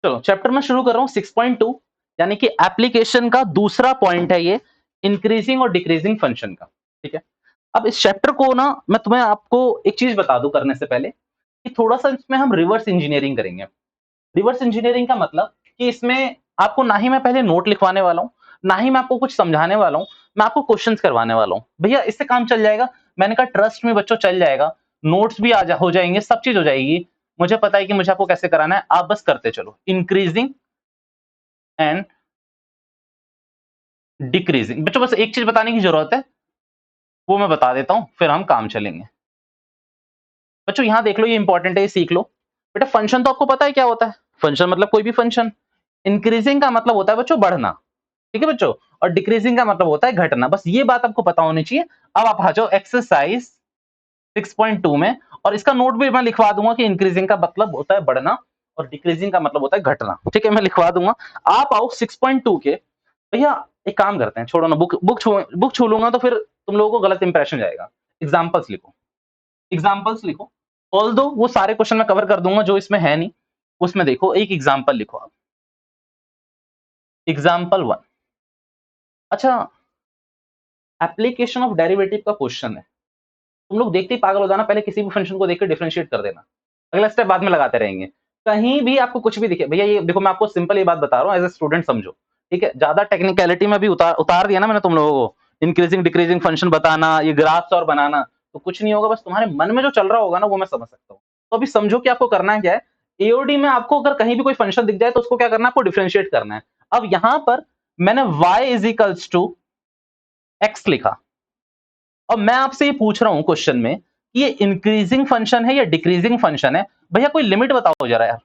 चलो चैप्टर में शुरू कर रहा हूँ 6.2 यानी कि एप्लीकेशन का दूसरा पॉइंट है ये इंक्रीजिंग और डिक्रीजिंग फंक्शन का। ठीक है, अब इस चैप्टर को ना मैं तुम्हें आपको एक चीज बता दूं करने से पहले कि थोड़ा सा इसमें हम रिवर्स इंजीनियरिंग करेंगे। रिवर्स इंजीनियरिंग का मतलब कि इसमें आपको ना ही मैं पहले नोट लिखवाने वाला हूँ, ना ही मैं आपको कुछ समझाने वाला हूँ, मैं आपको क्वेश्चंस करवाने वाला हूँ। भैया इससे काम चल जाएगा? मैंने कहा ट्रस्ट में बच्चों चल जाएगा, नोट्स भी हो जाएंगे, सब चीज हो जाएगी। मुझे पता है कि मुझे आपको कैसे कराना है, आप बस करते चलो। इंक्रीजिंग एंड डिक्रीजिंग, बच्चों बस एक चीज बताने की जरूरत है, वो मैं बता देता हूं, फिर हम काम चलेंगे। बच्चों यहां देख लो, ये इंपॉर्टेंट है, ये सीख लो। बेटा फंक्शन तो आपको पता है क्या होता है, फंक्शन मतलब कोई भी फंक्शन। इंक्रीजिंग का मतलब होता है बच्चों बढ़ना, ठीक है बच्चों, और डिक्रीजिंग का मतलब होता है घटना। बस ये बात आपको पता होनी चाहिए। अब आप आ जाओ एक्सरसाइज 6.2 में, और इसका नोट भी मैं लिखवा दूंगा कि इंक्रीजिंग का मतलब होता है बढ़ना और डिक्रीजिंग का मतलब होता है घटना। ठीक है, मैं लिखवा दूंगा। आप आओ 6.2 के। भैया एक काम करते हैं, छोड़ो ना, बुक छू लूंगा तो फिर तुम लोगों को गलत इंप्रेशन जाएगा। एग्जाम्पल्स लिखो, एग्जाम्पल्स लिखो। ऑल दो वो सारे क्वेश्चन मैं कवर कर दूंगा जो इसमें है नहीं, उसमें देखो एक एग्जाम्पल लिखो आप। एग्जाम्पल 1। अच्छा, एप्लीकेशन ऑफ डेरिवेटिव का क्वेश्चन है। तुम लोग देखते ही पागल हो जाना, पहले किसी भी फंक्शन को देख के डिफरेंशिएट कर देना, अगला स्टेप बाद में लगाते रहेंगे। कहीं भी आपको कुछ भी दिखे, भैया ये देखो, मैं आपको सिंपल ये बात बता रहा हूँ, एज ए स्टूडेंट समझो। ठीक है, ज्यादा टेक्निकलिटी में भी उतार दिया ना मैंने तुम लोगों को, इंक्रीजिंग डिक्रीजिंग फंक्शन बताना, ये ग्राफ्स और बनाना, तो कुछ नहीं होगा, बस तुम्हारे मन में जो चल रहा होगा ना वो मैं समझ सकता हूँ। तो अभी समझो कि आपको करना है क्या है। एओडी में आपको अगर कहीं भी कोई फंक्शन दिख जाए तो उसको क्या करना है, आपको डिफरेंशिएट करना है। अब यहां पर मैंने y is equals to x लिखा, और मैं आपसे ये पूछ रहा हूं क्वेश्चन में कि ये इंक्रीजिंग फंक्शन है या डिक्रीजिंग फंक्शन है। भैया कोई लिमिट बताओ जरा यार।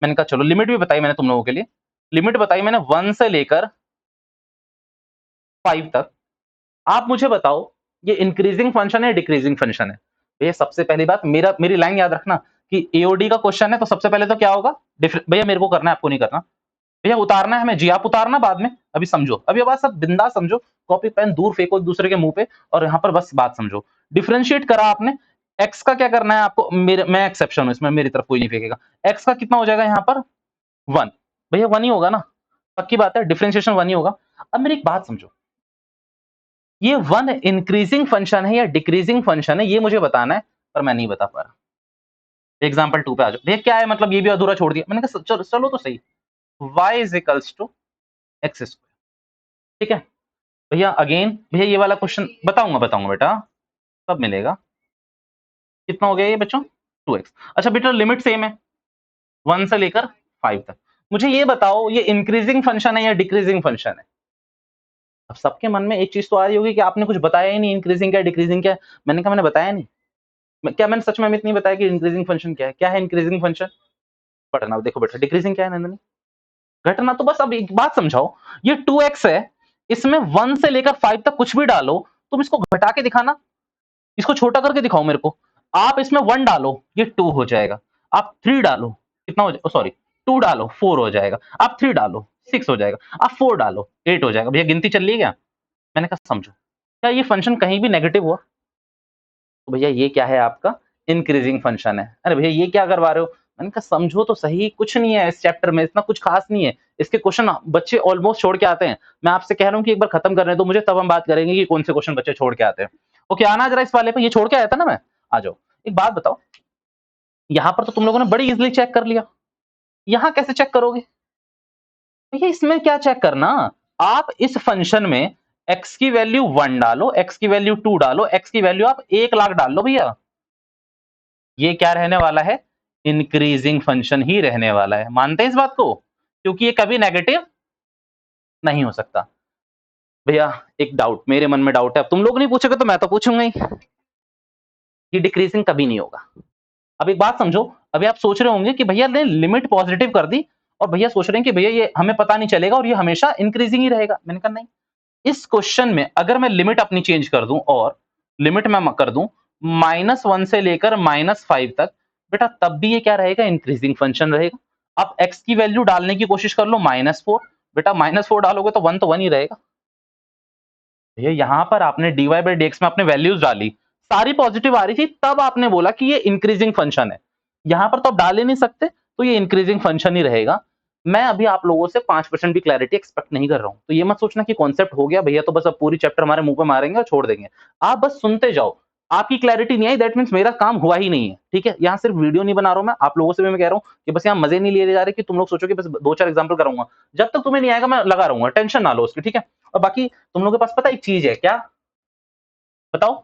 मैंने कहा चलो लिमिट भी बताई मैंने तुम लोगों के लिए, लिमिट बताई मैंने 1 से लेकर 5 तक। आप मुझे बताओ ये इंक्रीजिंग फंक्शन है डिक्रीजिंग फंक्शन है। भैया सबसे पहली बात, मेरी लाइन याद रखना कि एओडी का क्वेश्चन है तो सबसे पहले तो क्या होगा, भैया मेरे को करना है, आपको नहीं करना। भैया उतारना है हमें जी, आप उतारना बाद में, अभी समझो, अभी बात सब बिंदास समझो। कॉपी पेन दूर फेंको एक दूसरे के मुंह पे, और यहां पर बस बात समझो। डिफरेंशिएट करा आपने, एक्स का क्या करना है आपको, मैं एक्सेप्शन हूं इसमें, मेरी तरफ कोई नहीं फेंकेगा। एक्स का कितना हो जाएगा यहां पर 1। भैया 1 ही होगा ना, पक्की बात है, डिफरेंशिएशन 1 ही होगा। अब मेरी एक बात समझो, ये 1 इंक्रीजिंग फंक्शन है या डिक्रीजिंग फंक्शन है, ये मुझे बताना है, पर मैं नहीं बता पा रहा। एग्जाम्पल 2 पे आ जाओ। भैया क्या है, मतलब ये भी अधूरा छोड़ दिया। मैंने कहा चलो तो सही, y is equals to x square. ठीक है भैया, अगेन भैया ये वाला क्वेश्चन बताऊंगा बेटा, कब मिलेगा। कितना हो गया ये बच्चों, 2x। अच्छा बेटा लिमिट सेम है 1 से लेकर 5 तक। मुझे ये बताओ ये इंक्रीजिंग फंक्शन है या डिक्रीजिंग फंक्शन है। अब सबके मन में एक चीज तो आ रही होगी कि आपने कुछ बताया ही नहीं, इंक्रीजिंग क्या डिक्रीजिंग क्या है। मैंने कहा मैंने बताया नहीं। क्या मैंने सच में अमित नहीं बताया कि इंक्रीजिंग फंक्शन क्या है। क्या है इंक्रीजिंग फंक्शन, बढ़ना। देखो बेटा डिक्रीजिंग क्या है नंदनी, घटना। तो बस अब एक बात समझाओ, ये 2x है, इसमें 1 से लेकर 5 तक कुछ भी डालो, तुम इसको घटा के दिखाना, इसको छोटा करके दिखाओ मेरे को। आप इसमें 1 डालो ये 2 हो जाएगा, आप 3 डालो कितना हो जाएगा, सॉरी 2 डालो 4 हो जाएगा, आप 3 डालो 6 हो जाएगा, आप 4 डालो 8 हो जाएगा। भैया गिनती चल रही है क्या। मैंने कहा समझो, क्या ये फंक्शन कहीं भी नेगेटिव हुआ, तो भैया ये क्या है आपका इंक्रीजिंग फंक्शन है। अरे भैया ये क्या करवा रहे हो। मैंने कहा समझो तो सही, कुछ नहीं है इस चैप्टर में, इतना कुछ खास नहीं है। इसके क्वेश्चन बच्चे ऑलमोस्ट छोड़ के आते हैं। मैं आपसे कह रहा हूँ कि एक बार खत्म करने दो मुझे, तब हम बात करेंगे कि कौन से क्वेश्चन बच्चे छोड़ के आते हैं। ओके आना जरा इस वाले पे, ये छोड़ के आया था ना मैं। आ जाओ, एक बात बताओ, यहां पर तो तुम लोगों ने बड़ी इजीली चेक कर लिया, यहां कैसे चेक करोगे। भैया इसमें क्या चेक करना, आप इस फंक्शन में x की वैल्यू 1 डालो, x की वैल्यू 2 डालो, x की वैल्यू आप 1,00,000 डाल लो। भैया ये क्या रहने वाला है, इंक्रीजिंग फंक्शन ही रहने वाला है। मानते हैं इस बात को, क्योंकि ये कभी नेगेटिव नहीं हो सकता। भैया एक डाउट मेरे मन में डाउट है, अब तुम लोग नहीं पूछोगे तो मैं तो पूछूंगा ही, ये डिक्रीजिंग कभी नहीं होगा। अब एक बात समझो, अभी आप सोच रहे होंगे कि भैया ने लिमिट पॉजिटिव कर दी, और भैया सोच रहे हैं कि भैया ये हमें पता नहीं चलेगा और ये हमेशा इंक्रीजिंग ही रहेगा। मैंने कहा नहीं, इस क्वेश्चन में अगर मैं लिमिट अपनी चेंज कर दूं, और लिमिट मैं कर दूं -1 से लेकर -5 तक, बेटा तब भी ये क्या रहेगा, इंक्रीजिंग फंक्शन रहेगा। आप x की वैल्यू डालने की कोशिश कर लो -4, बेटा -4 डालोगे तो 1 तो 1 ही रहेगा। ये यहां पर आपने dy बाई dx में आपने वैल्यूज डाली, सारी पॉजिटिव आ रही थी, तब आपने बोला कि ये इंक्रीजिंग फंक्शन है। यहां पर तो आप डाल ही नहीं सकते, तो ये इंक्रीजिंग फंक्शन ही रहेगा। मैं अभी आप लोगों से 5% भी क्लैरिटी एक्सपेक्ट नहीं कर रहा हूँ। तो ये मत सोचना कि कॉन्सेप्ट हो गया भैया तो बस अब पूरी चैप्टर हमारे मुँह पे मारेंगे और छोड़ देंगे। आप बस सुनते जाओ। आपकी क्लैरिटी नहीं आई दैट मीन्स मेरा काम हुआ ही नहीं है, ठीक है? यहाँ सिर्फ वीडियो नहीं बना रहा हूँ मैं, आप लोगों से भी मैं कह रहा हूँ कि बस यहाँ मज़े नहीं लिए जा रहे कि तुम लोग सोचो कि बस 2-4 एग्ज़ाम्पल कराऊँगा। जब तक तुम्हें नहीं आएगा मैं लगा रहूँगा, टेंशन ना लो उसकी, ठीक है? और बाकी तुम लोगों के पास पता है एक चीज़ है, क्या? बताओ?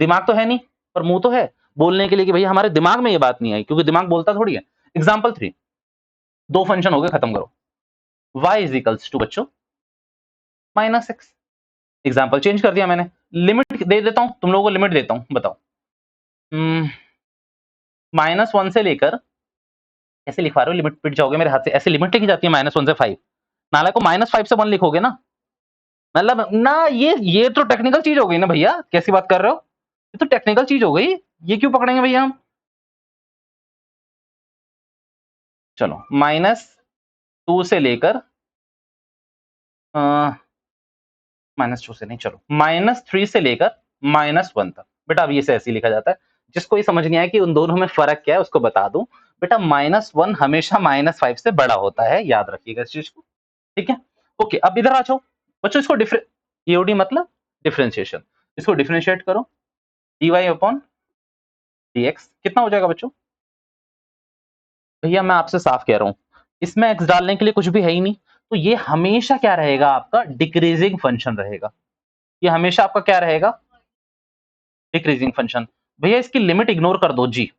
दिमाग तो है नहीं, पर मुँह तो है, बोलने के लिए कि भैया हमारे दिमाग में ये बात नहीं आई क्योंकि दिमाग बोलता थोड़ी है। एग्ज़ाम्पल 3 2 फंक्शन हो गए खत्म करो। y इज़ इक्वल्स टू बच्चों -x एग्ज़ाम्पल चेंज कर दिया मैंने। लिमिट दे देता हूँ, तुम लोगों को लिमिट देता हूँ, बताओ। -1 से लेकर ऐसे लिखवा रहे हो लिमिट पिट जाओगे मेरे हाथ से, ऐसे लिमिट लिखी जाती है -1 से 5। नालायक को -5 से 1 लिखोगे ना? मतलब ना ये तो टेक्निकल चीज़ हो गई ना भैया, कैसी बात कर रहे हो? ये तो टेक्निकल चीज़ हो गई, ये क्यों पकड़ेंगे भैया हम? चलो -2 से लेकर अ, -2 से नहीं चलो -3 से लेकर -1 तक। बेटा अब ये से ऐसे ही लिखा जाता है। जिसको ये समझ नहीं आया कि उन दोनों में फ़र्क क्या है उसको बता दूँ। बेटा -1 हमेशा -5 से बड़ा होता है, याद रखिएगा इस चीज़ को, ठीक है? ओके, अब इधर आ जाओ। बच्चों इसको ईओडी मतलब डिफरेंशिएशन। इसको डिफरेंशिएट करो, dy अपॉन dx कितना हो जाएगा बच्चों? भैया मैं आपसे साफ कह रहा हूँ, इसमें x डालने के लिए कुछ भी है ही नहीं, तो ये हमेशा क्या रहेगा आपका डिक्रीजिंग फंक्शन रहेगा। ये हमेशा आपका क्या रहेगा? Decreasing function. भैया इसकी लिमिट इग्नोर कर दो जी।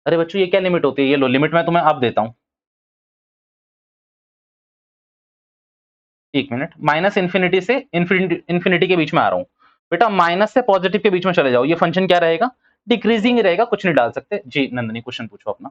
अरे बच्चों ये क्या लिमिट होती है? ये लो लिमिट मैं तुम्हें अब देता हूँ। 1 मिनट माइनस इन्फिनिटी से इन्फिनिटी के बीच में आ रहा हूँ। बेटा माइनस से पॉजिटिव के बीच में चले जाओ। ये फंक्शन क्या रहेगा? डिक्रीजिंग रहेगा, कुछ नहीं डाल सकते। जी नंदिनी क्वेश्चन पूछो अपना।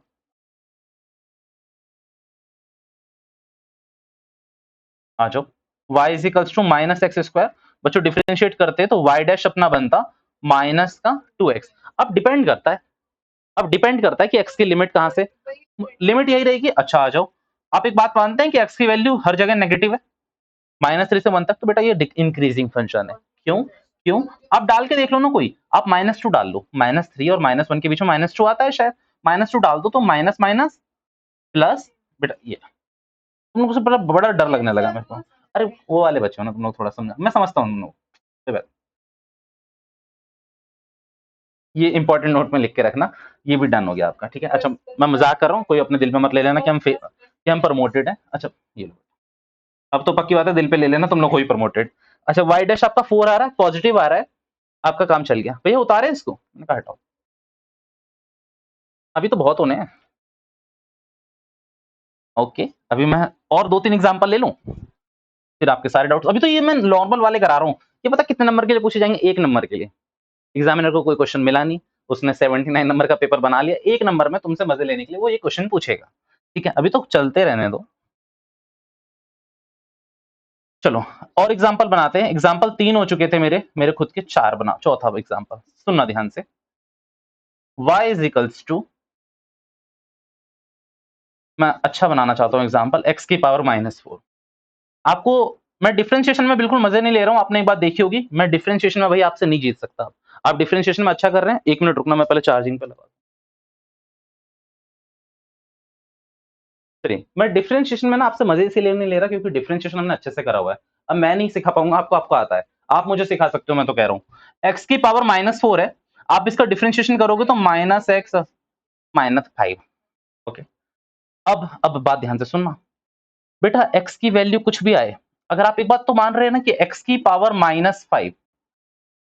आ जाओ। y is equals to minus x square. बच्चों डिफरेंशिएट करते तो y डैश अपना बनता माइनस का 2x। अब डिपेंड करता है, कि x की लिमिट कहां से, लिमिट यही रहेगी। अच्छा आ जाओ, आप एक बात मानते हैं कि x की वैल्यू हर जगह नेगेटिव है, -3 से 1 तक, तो बेटा ये इंक्रीजिंग फंक्शन है। क्यों? क्यों? आप डाल के देख लो ना कोई, आप -2 डाल लो, -3 और -1 के बीच में -2 आता है शायद, -2 डाल दो तो माइनस माइनस प्लस। बेटा ये तुम लोगों से बड़ा बड़ा डर लगने लगा मेरे को। अरे वो वाले बच्चे हो ना तुम लोग, थोड़ा समझा, मैं समझता हूँ तुम लोग। ये इंपॉर्टेंट नोट में लिख के रखना, ये भी डन हो गया आपका, ठीक है? अच्छा मैं मजाक कर रहा हूँ, कोई अपने दिल पे मत ले लेना कि हम प्रमोटेड हैं। अच्छा ये लो, अब तो पक्की बात है, दिल पे ले लेना तुम लोग, कोई प्रमोटेड। अच्छा वाई डैश आपका 4 आ रहा है, पॉजिटिव आ रहा है, आपका काम चल गया। भैया उतारे इसको, मैंने कहा हटाओ, अभी तो बहुत होने हैं। ओके अभी मैं और 2-3 एग्जांपल ले लूं, फिर आपके सारे डाउट्स। अभी तो ये मैं नॉर्मल वाले करा रहा हूँ। ये पता कितने नंबर के लिए पूछे जाएंगे? 1 नंबर के लिए। एग्जामिनर को कोई क्वेश्चन मिला नहीं, उसने 79 नंबर का पेपर बना लिया, 1 नंबर में तुमसे मजे लेने के लिए वो ये क्वेश्चन पूछेगा, ठीक है? अभी तो चलते रहने दो। चलो और एग्जाम्पल बनाते हैं। एग्जाम्पल 3 हो चुके थे मेरे खुद के, 4 बना, चौथा एग्जाम्पल सुनना ध्यान से। y इज इक्वल्स टू, मैं अच्छा बनाना चाहता हूँ एग्जाम्पल, x की पावर -4। आपको मैं डिफरेंशिएशन में बिल्कुल मजे नहीं ले रहा हूँ, आपने एक बात देखी होगी, मैं डिफरेंशिएशन में भाई आपसे नहीं जीत सकता। आप डिफरेंशिएशन में अच्छा कर रहे हैं, 1 मिनट रुकना, मैं पहले चार्जिंग पे लगा। चलिए मैं डिफरेंशिएशन में ना आपसे मजे इसलिए नहीं ले रहा क्योंकि डिफरेंशिएशन हमने अच्छे से करा हुआ है। अब मैं नहीं सिखा पाऊंगा आपको, आपको आता है, आप मुझे सिखा सकते हो, मैं तो कह रहा हूँ। x की पावर -4 है, आप इसका डिफरेंशिएशन करोगे तो -x -5। ओके अब बात ध्यान से सुनना। बेटा x की वैल्यू कुछ भी आए, अगर आप एक बात तो मान रहे हैं ना कि x की पावर -5,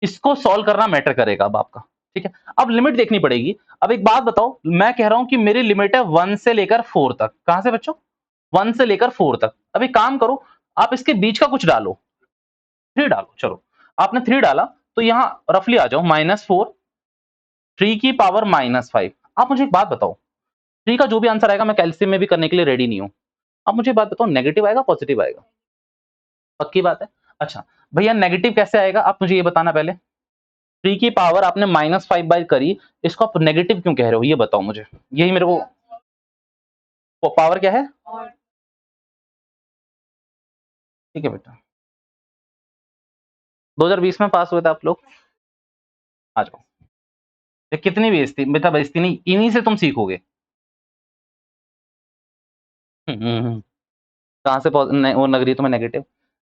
इसको सॉल्व करना मैटर करेगा अब आपका, ठीक है? अब लिमिट देखनी पड़ेगी। अब एक बात बताओ, मैं कह रहा हूं कि मेरी लिमिट है 1 से लेकर 4 तक। कहां से बच्चों? 1 से लेकर 4 तक। अब एक काम करो, आप इसके बीच का कुछ डालो, 3 डालो। चलो आपने 3 डाला तो यहां रफली आ जाओ, -4, 3 की पावर -5। आप मुझे एक बात बताओ, 3 का जो भी आंसर आएगा मैं कैल्शियम में भी करने के लिए रेडी नहीं हूं। आप मुझे बात बताओ, नेगेटिव आएगा पॉजिटिव आएगा? पक्की बात है? अच्छा भैया नेगेटिव कैसे आएगा, आप मुझे ये बताना पहले। 3 की पावर आपने -5 बाय करी, इसको आप नेगेटिव क्यों कह रहे हो, ये बताओ मुझे। यही मेरे को, वो पावर क्या है? ठीक है बेटा, 2020 में पास हुए थे आप लोग, आ जाओ। ये कितनी बेइज्जती, बेटा बेइज्जती नहीं, इन्हीं से तुम सीखोगे। कहाँ से वो लग रही है तुम्हें नेगेटिव?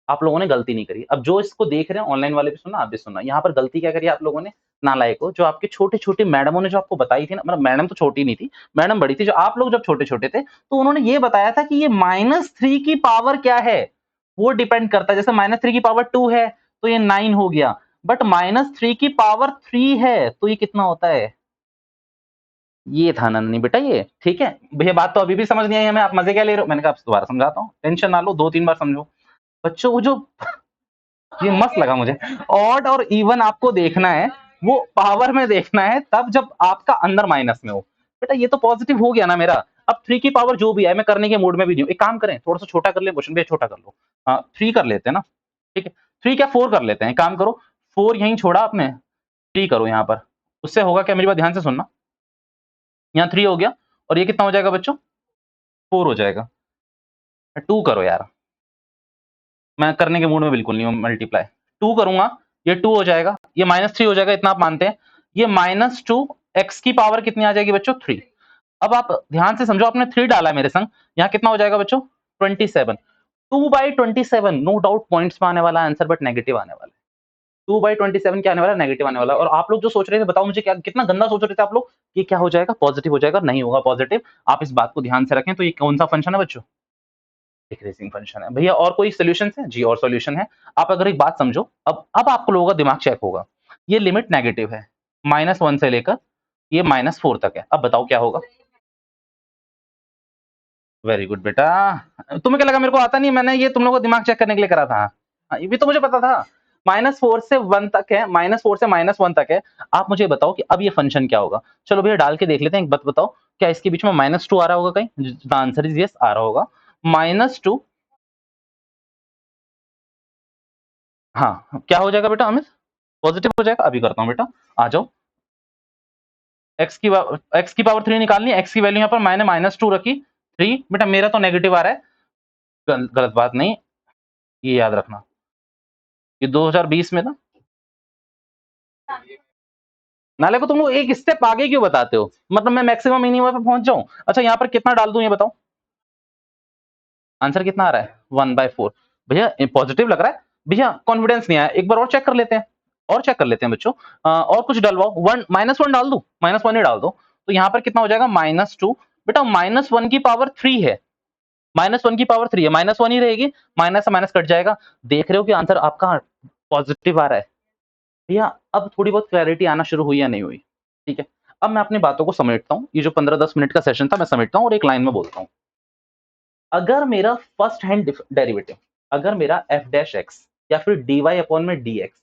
आप लोगों ने गलती नहीं करी। अब जो इसको देख रहे हैं ऑनलाइन वाले भी सुनना, आप भी सुनना। यहाँ पर गलती क्या करी आप लोगों ने? नालायक हो, जो आपकी छोटी-छोटी मैडमों ने जो आपको बताई थी ना, मतलब मैडम तो छोटी नहीं थी, मैडम बड़ी थी। जो आप लोग जब छोटे-छोटे थे, तो उन्होंने ये बताया था कि ये -3 की पावर क्या है? वो डिपेंड करता है। जैसे -3 की पावर 2 है, तो ये 9 हो गया। बट -3 की पावर 3 है, तो ये कितना होता है? ये था नन्ही बेटा ये, ठीक है? भैया बात तो अभी भी समझ नहीं आई हमें, आप मज़े क्या ले रहे हो? मैंने कहा अब दोबारा समझाता हूँ, टेंशन ना लो, 2-3 बार समझो। बच्चों वो जो ये मस्त लगा मुझे। ऑड और इवन आपको देखना है, वो पावर में देखना है तब जब आपका अंदर माइनस में हो। बेटा ये तो पॉजिटिव हो गया ना मेरा। अब 3 की पावर जो भी है, मैं करने के मूड में भी नहीं हूँ। एक काम करें, थोड़ा-सा छोटा कर लें क्वेश्चन, भैया छोटा कर लो। 3 कर लेते हैं ना, ठीक है? 3 क्या 4 कर लेते हैं, एक काम करो, 4 यहीं छोड़ा आपने, 3 करो यहाँ पर। उससे होगा क्या, मेरी बात ध्यान से सुनना। यहाँ 3 हो गया और ये कितना हो जाएगा बच्चों? 4 हो जाएगा। 2 करो यार। मैं करने के मूड में बिल्कुल नहीं हूँ मल्टीप्लाई। 2 करूँगा, ये 2 हो जाएगा, ये -3 हो जाएगा, इतना आप मानते हैं। ये -2 x की पावर कितनी आ जाएगी बच्चों? 3। अब आप ध्यान से समझो, आपने 3 डाला है मेरे संग, यहाँ कितना हो जाएगा बच्चों? 27। 2/27 नो डाउट पॉइंट्स में आने वाला आंसर, बट नेगेटिव आने वाला है। 2/27 क्या आने वाला है? नेगेटिव आने वाला है। और आप लोग जो सोच रहे थे, बताओ मुझे क्या, कितना गंदा सोच रहे थे आप लोग, ये क्या हो जाएगा? पॉजिटिव हो जाएगा, नहीं होगा पॉजिटिव। आप इस बात को ध्यान से रखें। तो ये कौन-सा फंक्शन है बच्चों? डिक्रीजिंग फंक्शन है। भैया और कोई सॉल्यूशंस है? जी और सॉल्यूशन है। आप अगर एक बात समझो, अब आप लोगों का दिमाग चेक होगा। ये लिमिट नेगेटिव है, -1 से लेकर ये -4 तक है। अब बताओ क्या होगा? वेरी गुड बेटा। तुम्हें क्या लगा मेरे को आता नहीं है? मैंने ये तुम लोगों को दिमाग चेक करने के लिए करा था। हाँ, ये भी तो मुझे पता था। -4 से 1 तक है, -4 से -1 तक है। आप मुझे बताओ कि अब ये फंक्शन क्या होगा? चलो भैया डाल के देख लेते हैं। एक बात बताओ, क्या इसके बीच में -2 आ रहा होगा कहीं? द आंसर इज यस, आ रहा होगा। -2, हाँ, क्या हो जाएगा बेटा अमित? पॉजिटिव हो जाएगा। अभी करता हूँ बेटा, आ जाओ। एक्स की पावर 3 निकालनी है। एक्स की वैल्यू यहाँ पर मैंने -2 रखी, 3। बेटा मेरा तो नेगेटिव आ रहा है, गलत बात नहीं, ये याद रखना। ये 2020 में था। नाले को तुम लोग एक स्टेप आगे क्यों बताते हो? मतलब मैं मैक्सिमम मिनिमम पे पहुंच जाऊं। अच्छा यहाँ पर कितना डाल दूं ये बताओ? आंसर कितना आ रहा है? 1/4। भैया पॉजिटिव लग रहा है। भैया कॉन्फिडेंस नहीं आया, एक बार और चेक कर लेते हैं। और चेक कर लेते हैं बच्चों। और कुछ डलवाओ। -1 डाल दूं? -1 ही डाल दो। तो यहाँ पर कितना हो जाएगा? -2। बेटा -1 की पावर 3 है, -1 की पावर 3 है, -1 ही रहेगी, माइनस से माइनस कट जाएगा। देख रहे हो कि आंसर आपका पॉजिटिव आ रहा है? भैया अब थोड़ी बहुत क्लैरिटी आना शुरू हुई या नहीं हुई? ठीक है, अब मैं अपनी बातों को समेटता हूँ। ये जो 15-10 मिनट का सेशन था, मैं समेटता हूँ और एक लाइन में बोलता हूँ। अगर मेरा फर्स्ट हैंड डेरिवेटिव, अगर मेरा एफ डैश एक्स या फिर डी वाई अपॉन में डी एक्स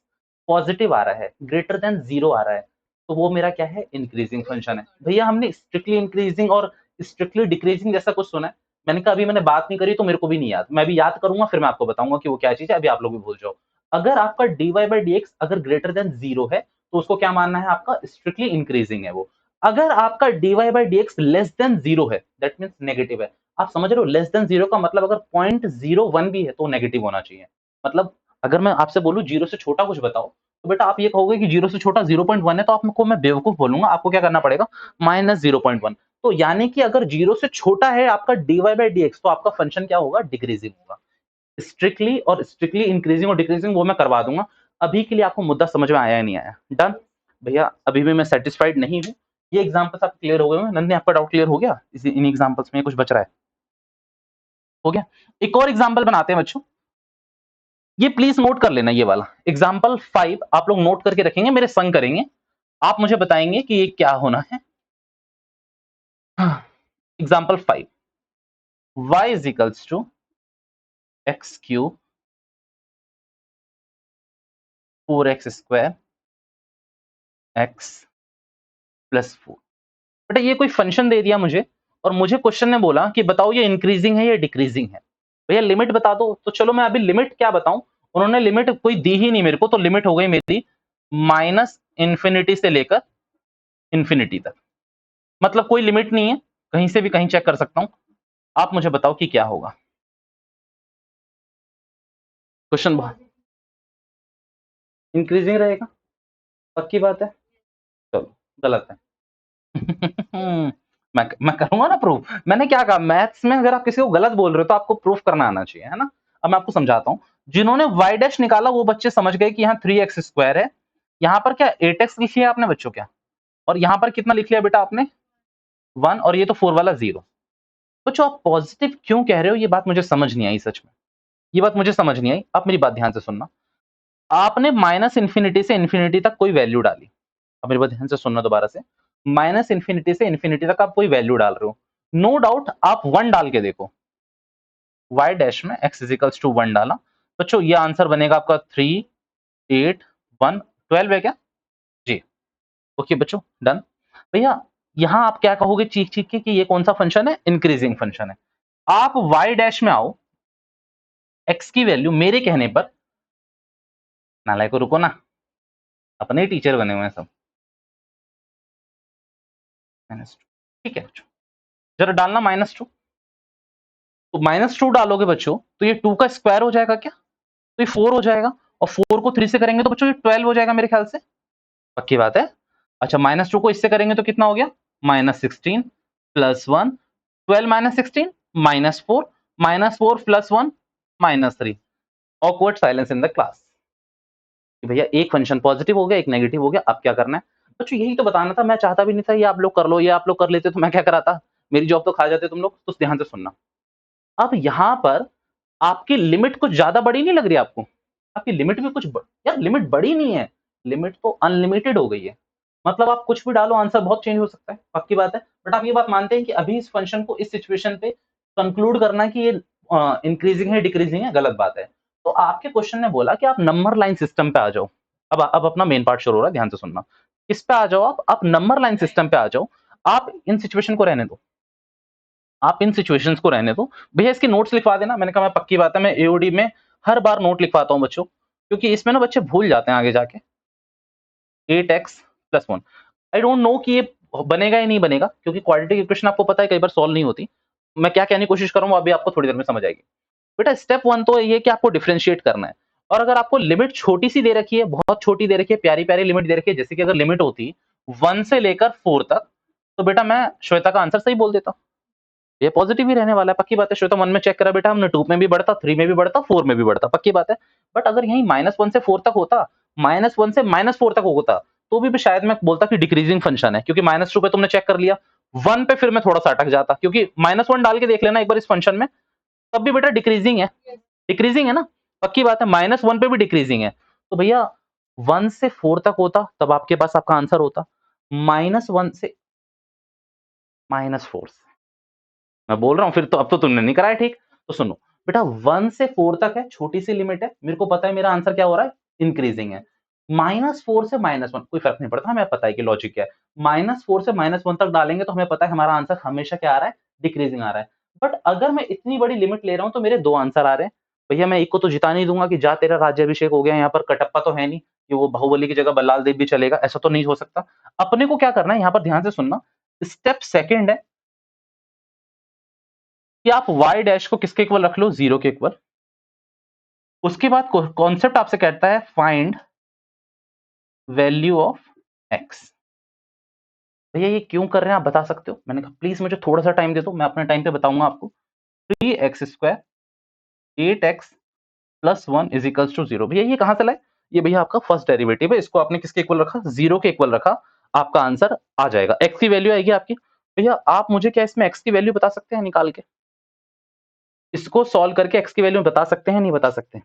पॉजिटिव आ रहा है, ग्रेटर देन जीरो आ रहा है, तो वो मेरा क्या है? इंक्रीजिंग फंक्शन है। भैया हमने स्ट्रिक्टली इंक्रीजिंग और स्ट्रिक्टली डिक्रीजिंग जैसा कुछ सुना है? मैंने कहा अभी मैंने बात नहीं करी तो मेरे को भी नहीं याद। मैं भी याद करूंगा, फिर मैं आपको बताऊंगा कि वो क्या चीज है। अभी आप लोग भी भूल जाओ। अगर आपका d y by d x अगर ग्रेटर देन जीरो है, तो उसको क्या मानना है? आपका स्ट्रिक्टली इंक्रीजिंग है वो। अगर आपका d y by d x less than zero है, दैट मीन्स नेगेटिव है। आप समझ रहे हो? लेस देन जीरो का मतलब अगर 0.01 भी है तो नेगेटिव होना चाहिए। मतलब अगर मैं आपसे बोलूं जीरो से छोटा कुछ बताओ, तो बेटा आप ये कहोगे कि जीरो से छोटा 0.1 है, तो आपको मैं बेवकूफ बोलूंगा। आपको क्या करना पड़ेगा? -0.1। तो यानी कि अगर जीरो से छोटा है आपका d y by d x, तो आपका फंक्शन क्या होगा? डिक्रीजिंग होगा। स्ट्रिक्टली और स्ट्रिक्टली इंक्रीजिंग और डिक्रीजिंग वो मैं करवा दूंगा। अभी के लिए आपको मुद्दा समझ में आया या नहीं आया? डन। भैया अभी भी मैं सेटिस्फाइड नहीं हूँ। ये एग्जाम्पल्स आप क्लियर हो गए होंगे। नंदनी आपका डाउट क्लियर हो गया? इसी इन एग्जाम्पल्स में कुछ बच रहा है? हो गया। एक और एग्जाम्पल बनाते हैं बच्चों। ये प्लीज नोट कर लेना, ये वाला एग्जाम्पल 5 आप लोग नोट करके रखेंगे, मेरे संग करेंगे। आप मुझे बताएंगे कि ये क्या होना है। Example 5, y is equals to x cube 4x square x plus 4। बेटा ये कोई फंक्शन दे दिया मुझे, और मुझे क्वेश्चन ने बोला कि बताओ ये इंक्रीजिंग है या डिक्रीजिंग है। भैया लिमिट बता दो। तो चलो मैं अभी लिमिट क्या बताऊं, उन्होंने लिमिट कोई दी ही नहीं मेरे को, तो लिमिट हो गई मेरी माइनस इंफिनिटी से लेकर इंफिनिटी तक। मतलब कोई लिमिट नहीं है, कहीं से भी कहीं चेक कर सकता हूं। आप मुझे बताओ कि क्या होगा। क्वेश्चन इंक्रीजिंग रहेगा, पक्की बात है? चलो गलत है। मैं करूंगा ना प्रूफ। मैंने क्या कहा, मैथ्स में अगर आप किसी को गलत बोल रहे हो तो आपको प्रूफ करना आना चाहिए, है ना। अब मैं आपको समझाता हूँ। जिन्होंने y डैश निकाला वो बच्चे समझ गए कि यहाँ 3x स्क्वायर है, यहाँ पर क्या 8x लिख लिया आपने बच्चों क्या, और यहाँ पर कितना लिख लिया बेटा आपने 1, और ये तो 4 वाला 0। बच्चों आप पॉजिटिव क्यों कह रहे हो, ये बात मुझे समझ नहीं आई सच में, ये बात मुझे समझ नहीं आई। आप मेरी बात ध्यान से सुनना। आपने माइनस इंफिनिटी से इंफिनिटी तक कोई वैल्यू डाली, अब मेरी बात ध्यान से सुनना दोबारा से। माइनस इंफिनिटी से इंफिनिटी तक आप कोई वैल्यू डाल रहे हो, नो डाउट आप 1 डाल के देखो, y डैश में x इजिकल्स टू 1 डाला, बच्चों ये आंसर बनेगा आपका 3 8 1 12 है क्या जी। ओके बच्चों डन। भैया यहां आप क्या कहोगे चीख चीख के कि ये कौन सा फंक्शन है, इंक्रीजिंग फंक्शन है। आप y डैश में आओ, x की वैल्यू मेरे कहने पर, नालायक को रुको ना, अपने टीचर बने हुए हैं सब, -2 ठीक है बच्चों, जरा डालना -2, तो -2 डालोगे बच्चों तो ये 2 का स्क्वायर हो जाएगा क्या, तो ये 4 हो जाएगा, और 4 को 3 से करेंगे तो बच्चों ये 12 हो जाएगा मेरे ख्याल से, पक्की बात है। अच्छा -2 को इससे करेंगे तो कितना हो गया, -16 plus 1, 12 -16 -4, -4 plus 1 -3। Awkward silence in the class. भैया एक फंक्शन पॉजिटिव हो गया, एक नेगेटिव हो गया, अब क्या करना है बच्चों, यही तो बताना था। मैं चाहता भी नहीं था ये आप लोग कर लो, ये आप लोग कर लेते तो मैं क्या कराता, मेरी जॉब तो खा जाते तुम लोग। तो ध्यान से सुनना। अब यहां पर आपकी लिमिट कुछ ज्यादा बड़ी नहीं लग रही आपको, आपकी लिमिट भी यार लिमिट बड़ी नहीं है, लिमिट तो अनलिमिटेड हो गई है। मतलब आप कुछ भी डालो आंसर बहुत चेंज हो सकता है, पक्की बात है। बट आप ये बात मानते हैं कि अभी इस फंक्शन को इस सिचुएशन पे कंक्लूड करना कि ये इंक्रीजिंग है डिक्रीजिंग है, गलत बात है। तो आपके क्वेश्चन ने बोला कि आप नंबर लाइन सिस्टम पे आ जाओ। अब अपना मेन पार्ट शुरू हो रहा है, ध्यान से सुनना। किस पे आ जाओ आप नंबर लाइन सिस्टम पे आ जाओ। आप इन सिचुएशन को रहने दो, आप इन सिचुएशंस को रहने दो। भैया इसके नोट्स लिखवा देना, मैंने कहा मैं पक्की बात है मैं एओडी में हर बार नोट लिखवाता हूं बच्चों, क्योंकि इसमें ना बच्चे भूल जाते हैं आगे जाके। 8x plus 1, I don't know कि ये बनेगा या नहीं बनेगा, क्योंकि क्वाड्रेटिक इक्वेशन आपको पता है कई बार सॉल्व नहीं होती। मैं क्या कहने की कोशिश कर रहा हूं अभी आपको थोड़ी देर में समझ आएगी। बेटा स्टेप 1 तो ये कि आपको डिफरेंशिएट करना है, और अगर आपको लिमिट छोटी सी दे रखी है, बहुत छोटी दे रखी है, प्यारी प्यारी लिमिट दे रखी है, जैसे कि अगर लिमिट होती 1 से लेकर 4 तक, तो बेटा मैं श्वेता का आंसर सही बोल देता, ये पॉजिटिव ही रहने वाला है, पक्की बात है। श्वेता 1 में चेक करा बेटा हमने, 2 में भी बढ़ता, 3 में भी बढ़ता, 4 में भी बढ़ता, पक्की बात है। बट अगर यही -1 से 4 तक होता, -1 से -4 तक होता, तो भी शायद मैं बोलता कि डिक्रीजिंग फंक्शन है, क्योंकि -2 पे तुमने चेक कर लिया, 1 पे फिर मैं थोड़ा सा अटक जाता, क्योंकि -1 डाल के देख लेना एक बार इस फंक्शन में, तब भी बेटा डिक्रीजिंग है, डिक्रीजिंग है ना, पक्की बात है। -1 पे भी डिक्रीजिंग है, तो भैया 1 से 4 तक होता तब आपके पास आपका आंसर होता, -1 से -4 से, मैं बोल रहा हूँ फिर तो, अब तो तुमने नहीं कराया ठीक। तो सुनो बेटा 1 से 4 तक है, छोटी सी लिमिट है, मेरे को पता है मेरा आंसर क्या हो रहा है, इंक्रीजिंग है। -4 से -1 कोई फर्क नहीं पड़ता, हमें पता है कि लॉजिक क्या है। -4 से -1 तक डालेंगे तो हमें पता है हमारा आंसर हमेशा क्या आ रहा है, डिक्रीजिंग आ रहा है। बट अगर मैं इतनी बड़ी लिमिट ले रहा हूं तो मेरे 2 आंसर आ रहे हैं। भैया मैं एक को तो जिता नहीं दूंगा कि जा तेरा राज्याभिषेक हो गया, यहाँ पर कटप्पा तो है नहीं कि वो बाहुबली की जगह बल्लाल देव भी चलेगा, ऐसा तो नहीं हो सकता। अपने को क्या करना है यहाँ पर, ध्यान से सुनना। स्टेप सेकेंड है कि आप y डैश को किसके इक्वल रख लो, 0 के इक्वल। उसके बाद कॉन्सेप्ट आपसे कहता है फाइंड वैल्यू ऑफ x। भैया ये क्यों कर रहे हैं आप बता सकते हो, मैंने कहा प्लीज मुझे थोड़ा सा टाइम दे दो, मैं अपने टाइम पे बताऊंगा आपको। 3x square 8x plus 1 is equals to 0। भैया ये कहां से लाए, ये भैया आपका फर्स्ट डेरिवेटिव है, इसको आपने किसके इक्वल रखा, 0 के इक्वल रखा, आपका आंसर आ जाएगा। x की वैल्यू आएगी आपकी। भैया आप मुझे क्या इसमें x की वैल्यू बता सकते हैं निकाल के, इसको सॉल्व करके x की वैल्यू बता सकते हैं नहीं बता सकते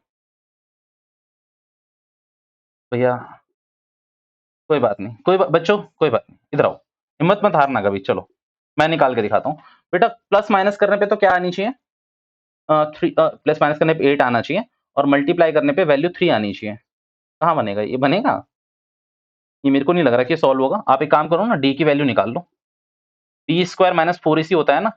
भैया? कोई बात नहीं, बच्चों कोई बात नहीं, इधर आओ, हिम्मत मत हारना कभी। चलो मैं निकाल के दिखाता हूँ। बेटा प्लस माइनस करने पे तो क्या आनी चाहिए, 3, प्लस माइनस करने पे 8 आना चाहिए, और मल्टीप्लाई करने पे वैल्यू 3 आनी चाहिए। कहाँ बनेगा ये, बनेगा? ये मेरे को नहीं लग रहा कि सॉल्व होगा। आप एक काम करो ना, डी की वैल्यू निकाल लो, डी स्क्वायर माइनस 4 इसी होता है ना।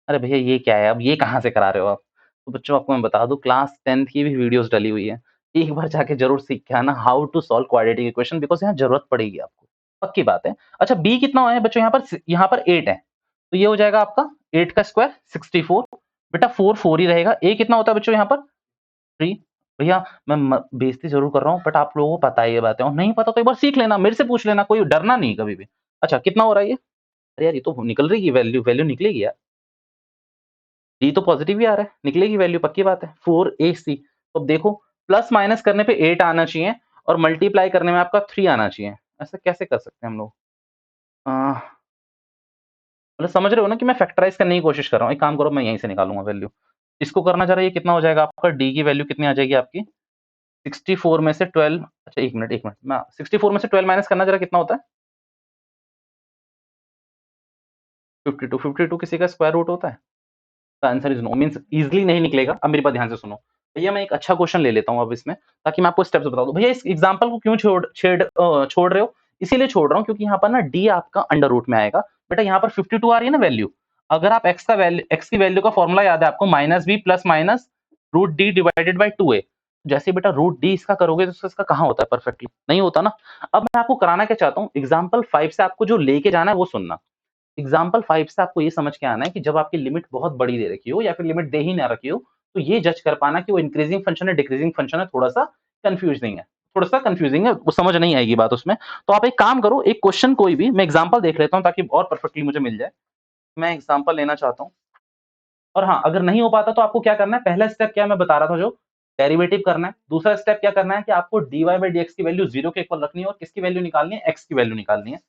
अरे भैया ये क्या है, अब ये कहाँ से करा रहे हो आप? तो बच्चों आपको मैं बता दूं, क्लास 10th की भी वीडियोस डली हुई है, एक बार जाके जरूर सीख के आना how to solve quadratic equation, because यहाँ जरूरत पड़ेगी आपको, पक्की बात है। अच्छा बी कितना है बच्चों, यहाँ पर 8 है, तो ये हो जाएगा आपका 8 का स्क्वायर 64। बेटा 4 4 ही रहेगा। ए कितना होता है बच्चों यहाँ पर, 3। भैया मैं बेइज्जती जरूर कर रहा हूँ, बट आप लोगों को पता है ये बात है, और नहीं पता तो एक बार सीख लेना, मेरे से पूछ लेना, कोई डरना नहीं कभी भी। अच्छा कितना हो रहा है ये, अरे यार ये तो निकल रही है वैल्यू, वैल्यू निकलेगी यार, ये तो पॉजिटिव ही आ रहा है, निकलेगी वैल्यू, पक्की बात है 4ac। तो अब देखो प्लस माइनस करने पे 8 आना चाहिए और मल्टीप्लाई करने में आपका 3 आना चाहिए। ऐसा कैसे कर सकते हैं हम लोग? मतलब समझ रहे हो ना कि मैं फैक्टराइज करने की कोशिश कर रहा हूँ। एक काम करो, मैं यहीं से निकालूंगा वैल्यू, इसको करना जरा, ये कितना हो जाएगा आपका, डी की वैल्यू कितनी आ जाएगी आपकी 64 में से 12, अच्छा एक मिनट मैं 64 में से 12 माइनस करना जरा, कितना होता है 52, 52 किसी का स्क्वायर रूट होता है? The answer is no, means easily नहीं निकलेगा। अब मेरी बात ध्यान से सुनो भैया, मैं एक अच्छा क्वेश्चन ले लेता हूँ अब इसमें, ताकि मैं आपको स्टेप्स बता दूं। भैया इस एग्जांपल को क्यों छोड़ रहे हो? इसीलिए छोड़ रहा हूँ क्योंकि यहाँ पर ना डी आपका अंडर रूट में आएगा। बेटा यहाँ पर 52 आ रही है ना वैल्यू, अगर आप एक्स की वैल्यू का फॉर्मूला याद है आपको, minus b plus minus root d divided by 2a। जैसे बेटा रूट डी इसका करोगे तो इसका कहाँ होता है परफेक्टली, नहीं होता ना। अब मैं आपको कराना क्या चाहता हूँ, एग्जाम्पल 5 से आपको जो लेके जाना है वो सुनना। एग्जाम्पल 5 से आपको ये समझ के आना है कि जब आपकी लिमिट बहुत बड़ी दे रखी हो या फिर लिमिट दे ही ना रखी हो, तो ये जज कर पाना कि वो इंक्रीजिंग फंक्शन है डिक्रीजिंग फंक्शन है, थोड़ा-सा कंफ्यूजिंग है, थोड़ा-सा कंफ्यूजिंग है, वो समझ नहीं आएगी बात उसमें। तो आप एक काम करो, एक क्वेश्चन कोई भी मैं एग्जाम्पल देख लेता हूँ ताकि और परफेक्टली मुझे मिल जाए। मैं एग्जाम्पल लेना चाहता हूँ, और हाँ, अगर नहीं हो पाता तो आपको क्या करना है, पहला स्टेप क्या मैं बता रहा था जो, डेरिवेटिव करना है। दूसरा स्टेप क्या करना है कि आपको dy बाई dx की वैल्यू 0 के इक्वल रखनी है और किसकी वैल्यू निकालनी है, x की वैल्यू निकालनी है।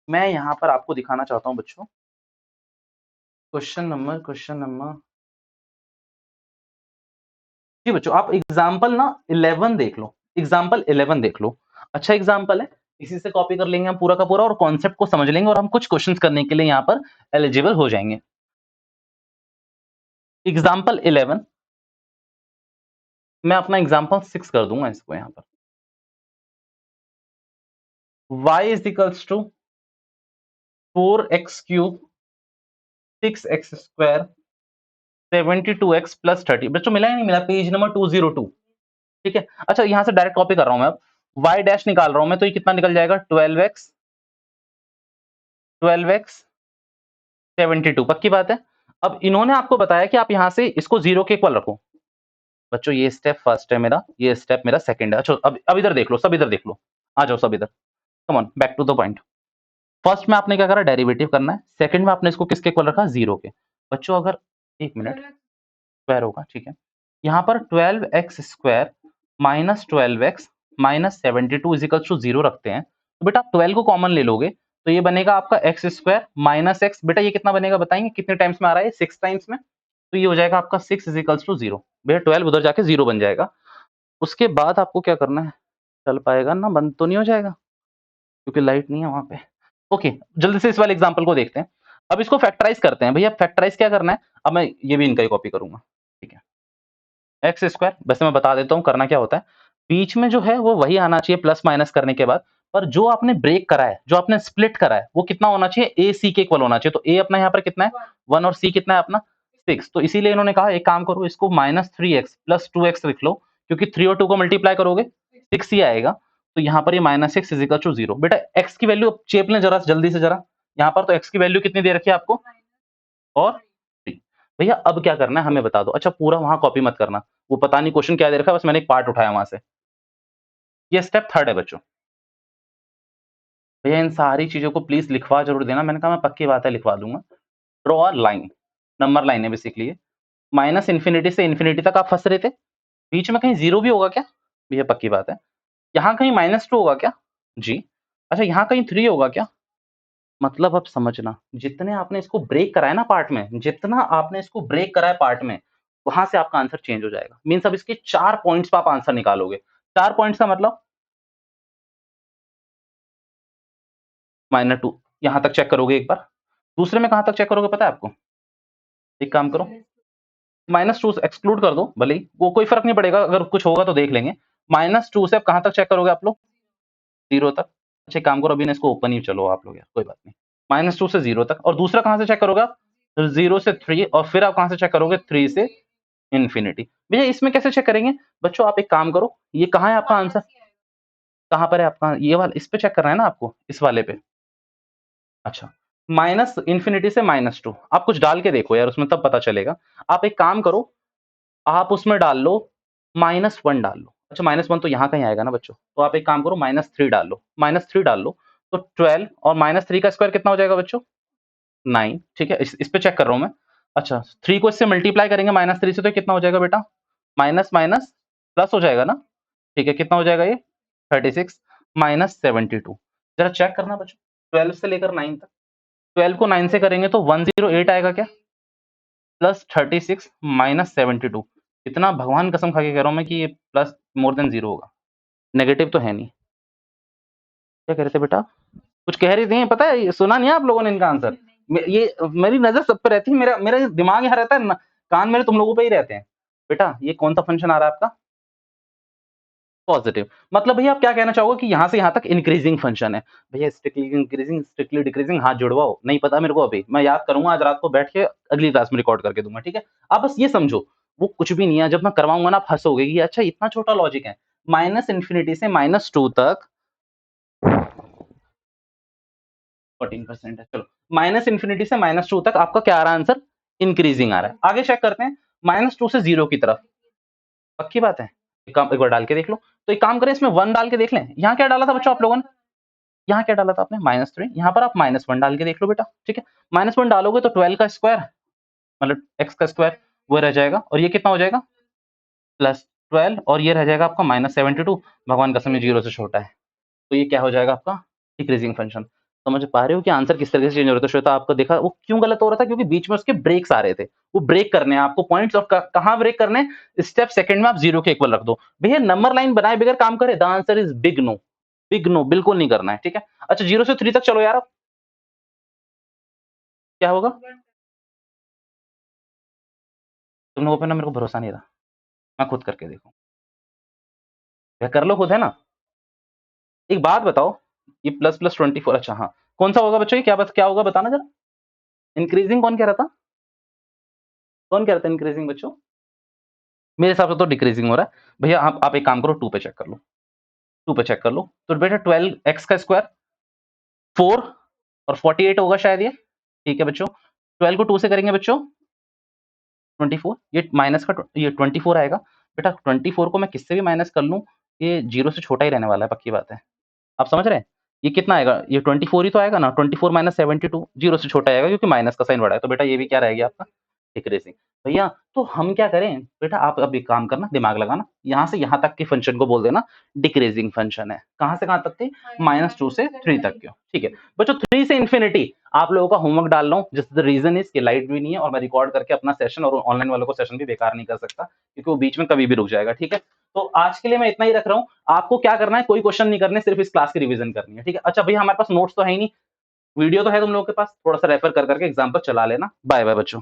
मैं यहाँ पर आपको दिखाना चाहता हूँ बच्चों, क्वेश्चन नंबर जी बच्चों, आप एग्जाम्पल ना 11 देख लो, एग्जाम्पल 11 देख लो, अच्छा एग्जाम्पल है, इसी से कॉपी कर लेंगे हम पूरा का पूरा और कॉन्सेप्ट को समझ लेंगे और हम कुछ क्वेश्चंस करने के लिए यहाँ पर एलिजिबल हो जाएंगे। एग्जाम्पल 11, मैं अपना एग्जाम्पल 6 कर दूंगा इसको यहाँ पर। y is equals to 4x cube 6x square 72x plus 30। बच्चों मिला या नहीं मिला, पेज नंबर 202, ठीक है। अच्छा यहां से डायरेक्ट कॉपी कर रहा हूं मैं, अब y डैश निकाल रहा हूं मैं, तो ये कितना निकल जाएगा 12x 72, पक्की बात है। अब इन्होंने आपको बताया कि आप यहां से इसको 0 के इक्वल रखो। बच्चों ये स्टेप फर्स्ट है मेरा, ये स्टेप मेरा सेकंड है। अच्छा अब इधर देख लो, सब इधर देख लो, आ जाओ सब इधर, come on back to the point. First में आपने क्या करा, डेरिवेटिव करना है, सेकंड में आपने इसको किसके इक्वल रखा, 0 के। बच्चों अगर एक मिनट, स्क्वायर होगा, ठीक है। यहाँ पर 12x square minus 12x minus 72 is equal to 0 रखते हैं, तो बेटा आप 12 को कॉमन ले लोगे तो ये बनेगा आपका एक्स स्क्वायर माइनस एक्स। बेटा ये कितना बनेगा बताएंगे, कितने टाइम्स में आ रहा है, 6 टाइम्स में, तो ये हो जाएगा आपका 6 इजिकल्स टू 0। भैया 12 उधर जाके 0 बन जाएगा। उसके बाद आपको क्या करना है, चल पाएगा ना, बंद तो नहीं हो जाएगा क्योंकि लाइट नहीं है वहां पे। ओके जल्दी से इस वाले एग्जांपल को देखते हैं। अब इसको फैक्टराइज करते हैं। भैया फैक्टराइज क्या करना है, अब मैं ये भी इनका ही कॉपी करूंगा, ठीक है। एक्स स्क्वायर, वैसे मैं बता देता हूँ करना क्या होता है, बीच में जो है वो वही आना चाहिए प्लस माइनस करने के बाद, पर जो आपने ब्रेक करा है, जो आपने स्प्लिट करा है, वो कितना होना चाहिए, ए सी के इक्वल होना चाहिए। तो ए अपना यहाँ पर कितना है 1 और सी कितना है अपना 6। तो इसीलिए इन्होंने कहा एक काम करो, इसको -3x प्लस 2x लिख लो, क्योंकि 3 और 2 को मल्टीप्लाई करोगे 6 ही आएगा। तो यहाँ पर ये -6 इज इक्वल टू 0। बेटा x की वैल्यू चेप लें जरा जल्दी से जरा, यहाँ पर तो x की वैल्यू कितनी दे रखी है आपको, और 3। भैया अब क्या करना है हमें बता दो। अच्छा पूरा वहां कॉपी मत करना, वो पता नहीं क्वेश्चन क्या दे रखा है, बस मैंने एक पार्ट उठाया वहां से। ये स्टेप थर्ड है बच्चों। भैया इन सारी चीजों को प्लीज लिखवा जरूर देना, मैंने कहा मैं पक्की बात है लिखवा दूंगा। Draw a line, number line है बेसिकली, माइनस इन्फिनिटी से इन्फिनिटी तक आप फंस रहे थे, बीच में कहीं 0 भी होगा क्या, भैया पक्की बात है। यहाँ कहीं -2 होगा क्या, जी। अच्छा यहाँ कहीं 3 होगा क्या, मतलब अब समझना, जितने आपने इसको ब्रेक करा है ना पार्ट में, जितना आपने इसको ब्रेक करा है पार्ट में, वहां से आपका आंसर चेंज हो जाएगा। मीन्स अब इसके 4 पॉइंट्स पर आप आंसर निकालोगे। 4 पॉइंट्स का मतलब -2, यहां तक चेक करोगे एक बार। दूसरे में कहां तक चेक करोगे पता है आपको, एक काम करो, -2 से एक्सक्लूड कर दो, भले ही वो कोई फर्क नहीं पड़ेगा, अगर कुछ होगा तो देख लेंगे। -2 से आप कहां तक चेक करोगे आप लोग, 0 तक। अच्छा एक काम करो, अभी ना इसको ओपन ही चलो आप लोग यार, कोई बात नहीं। -2 से 0 तक, और दूसरा कहां से चेक करोगे आप, 0 से 3, और फिर आप कहां से चेक करोगे, 3 से इन्फिनिटी। भैया इसमें कैसे चेक करेंगे, बच्चों आप एक काम करो, ये कहाँ है आपका आंसर, कहाँ पर है आपका, ये वाला इस पे चेक करना है ना आपको, इस वाले पे। अच्छा माइनस इन्फिनिटी से -2, आप कुछ डाल के देखो यार उसमें, तब पता चलेगा। आप एक काम करो, आप उसमें डाल लो -1 डाल लो। अच्छा -1 तो यहाँ कहीं आएगा ना बच्चों, तो आप एक काम करो -3 डाल लो, -3 डाल लो, तो 12 और -3 का स्क्वायर कितना हो जाएगा बच्चों, 9, ठीक है, इस पे चेक कर रहा हूं मैं। अच्छा 3 को इससे मल्टीप्लाई करेंगे -3 से, तो कितना हो जाएगा बेटा? माइनस माइनस प्लस हो जाएगा ना, ठीक है, कितना हो जाएगा ये? 36 माइनस 72। जरा चेक करना बच्चों, 12 से लेकर 9 तक, 12 को 9 से करेंगे तो 108 आएगा क्या? प्लस 36 माइनस 72, इतना भगवान कसम खा के कह रहा हूं मैं कि ये प्लस मोर देन 0 होगा, नेगेटिव तो है नहीं। क्या कह रहे थे बेटा? कुछ कह रही थी, पता है, ये सुना नहीं आप लोगों ने इनका आंसर? ये मेरी नजर सब पे रहती है, मेरा मेरा दिमाग यहाँ रहता है ना, कान मेरे तुम लोगों पे ही रहते हैं। बेटा ये कौन सा फंक्शन आ रहा है आपका? पॉजिटिव। मतलब भैया आप क्या कहना चाहोगे कि यहाँ से यहाँ तक इंक्रीजिंग फंक्शन है? भैया स्ट्रिक्टली इंक्रीजिंग, स्ट्रिक्टली डिक्रीजिंग, हाथ जुड़वाओ, नहीं पता मेरे को अभी, मैं याद करूंगा आज रात को बैठ के, अगली क्लास में रिकॉर्ड करके दूंगा, ठीक है? आप बस ये समझो, वो कुछ भी नहीं है, जब मैं करवाऊंगा ना आप हंसोगे कि अच्छा इतना छोटा लॉजिक है। माइनस इन्फिनिटी से -2 तक 14% है, चलो माइनस इन्फिनिटी से -2 तक आपका क्या आ रहा है आंसर? इंक्रीजिंग आ रहा है। आगे चेक करते हैं, -2 से 0 की तरफ, पक्की बात है, एक बार डाल के देख लो। तो एक काम करें, इसमें 1 डाल के देख लें। यहाँ क्या डाला था बच्चों आप लोगों ने? यहाँ क्या डाला था आपने? -3। यहाँ पर आप -1 डाल के देख लो बेटा, ठीक है? -1 डालोगे तो 12 का स्क्वायर, मतलब x का स्क्वायर, वो रह जाएगा, और ये कितना हो जाएगा? +12, और ये रह जाएगा आपका -72। भगवान कसम ये 0 से छोटा है, तो ये क्या हो जाएगा आपका? Decreasing function. समझ पा रहे हो कि आंसर किस तरीके से चेंज हो रहा था? श्वेता आपको देखा वो क्यों गलत हो रहा था? क्योंकि बीच में उसके ब्रेक्स आ रहे थे। वो ब्रेक करने हैं आपको पॉइंट्स, और कहाँ ब्रेक करने हैं? स्टेप सेकंड में आप 0 के इक्वल रख दो। भैया नंबर लाइन बनाए बगैर काम करे, the answer is big no. Big no, बिल्कुल नहीं करना है, ठीक है? अच्छा 0 से 3 तक चलो यार, अब क्या होगा? तुम लोगों पे ना मेरे को भरोसा नहीं रहा, मैं खुद करके देखूं। क्या कर लो खुद, है ना? एक बात बताओ, ये प्लस प्लस 24, अच्छा हाँ, कौन सा होगा बच्चों? ये क्या होगा बताना जरा। इंक्रीजिंग कौन कह रहा था? कौन कह रहा था इंक्रीजिंग बच्चों? मेरे हिसाब से तो डिक्रीजिंग हो रहा है। भैया आप एक काम करो, 2 पे चेक कर लो, 2 पे चेक कर लो। तो बेटा 12 एक्स का स्क्वायर 4 और 48 होगा शायद ये, ठीक है बच्चों? 12 को 2 से करेंगे बच्चों 24, ये माइनस का ये 24 आएगा। बेटा 24 को मैं किससे भी माइनस कर लूं, ये 0 से छोटा ही रहने वाला है, पक्की बात है। आप समझ रहे हैं? ये कितना आएगा? ये 24 ही तो आएगा ना, 24 माइनस 72, 0 से छोटा आएगा क्योंकि माइनस का साइन बड़ा है, तो बेटा ये भी क्या रहेगी आपका? डिक्रीजिंग। भैया तो हम क्या करें? बेटा आप अब एक काम करना, दिमाग लगाना, यहाँ से यहाँ तक के फंक्शन को बोल देना डिक्रीजिंग फंक्शन है। कहाँ से कहाँ तक के? -2 से 3 तक के, ठीक है बच्चों? 3 से इन्फिनिटी आप लोगों का होमवर्क डाल रहा हूँ, जिस द रीजन इज कि लाइट भी नहीं है, और मैं रिकॉर्ड करके अपना सेशन और ऑनलाइन वालों को सेशन भी बेकार नहीं कर सकता, क्योंकि वो बीच में कभी भी रुक जाएगा, ठीक है? तो आज के लिए मैं इतना ही रख रहा हूँ। आपको क्या करना है? कोई क्वेश्चन नहीं करने, सिर्फ इस क्लास की रिवीजन करनी है, ठीक है? अच्छा भैया हमारे पास नोट्स तो है ही नहीं, वीडियो तो है तुम लोगों के पास, थोड़ा सा रेफर कर करके एग्जाम पर चला लेना। बाय बाय बच्चों।